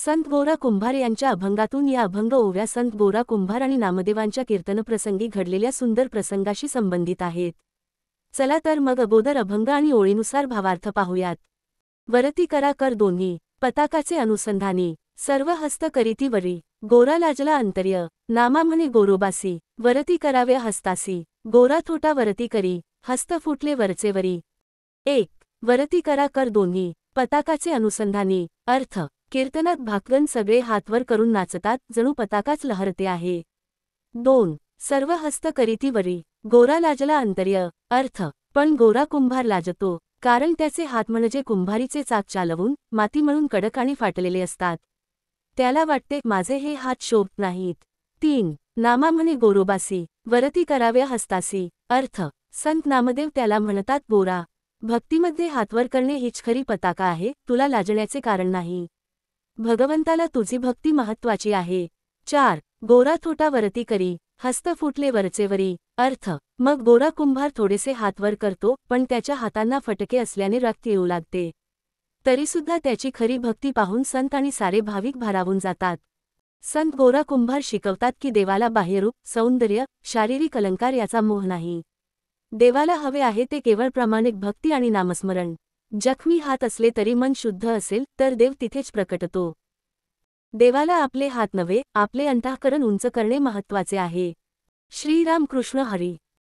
संत गोरा कुंभार यांच्या अभंगातून या अभंग ओव्या संत गोरा कुंभार आणि नामदेवांच्या कीर्तनप्रसंगी घडलेल्या सुंदर प्रसंगाशी संबंधित आहेत. चला तर मग अगोदर अभंग आणि ओळीनुसार भावार्थ पाहूयात. वरती करा कर दोन्ही, पताकाचे अनुसंधानी, सर्व हस्त करीती वरी, गोरा लाजला अंतर्य, नामा म्हणे गोरोबासी, वरती करावे हस्तासी, गोरा थोटा वरती करी, हस्त फुटले वरचेवरी. 1. वरती करा कर दोन्ही, पताकाचे अनुसंधानी. अर्थ: कीर्तनात भाकगण सगळे हातवर करून नाचतात, जणू पताकाच लहरते आहे. 2. सर्व हस्त करीती वरी, गोरा लाजला अंतर्य. अर्थ: पण गोरा कुंभार लाजतो, कारण त्याचे हात म्हणजे कुंभारीचे चाक चालवून माती मळून कडक आणि फाटलेले असतात. त्याला वाटते माझे हे हात शोभत नाहीत. 3. नामा म्हणे गोरोबासी, वरती कराव्या हस्तासी. अर्थ: संत नामदेव त्याला म्हणतात गोरा. भक्तीमध्ये हातवर करणे हीच खरी पताका आहे, तुला लाजण्याचे कारण नाही. भगवंताला तुझी भक्ती महत्वाची आहे. 4. गोरा थोटा वरती करी, हस्त फुटले वरचेवरी. अर्थ: मग गोरा कुंभार थोडेसे हातवर करतो, पण त्याच्या हातांना फटके असल्याने रक्त येऊ लागते. तरीसुद्धा त्याची खरी भक्ती पाहून संत आणि सारे भाविक भारावून जातात. संत गोरा कुंभार शिकवतात की देवाला बाह्यरूप, सौंदर्य, शारीरिक अलंकार याचा मोह नाही. देवाला हवे आहे ते केवळ प्रामाणिक भक्ती आणि नामस्मरण. जखमी हात असले तरी मन शुद्ध असेल तर देव तिथेच प्रकटतो. देवाला आपले हात नव्हे, आपले अंतःकरण उंच करणे महत्वाचे आहे. श्रीराम कृष्ण हरी.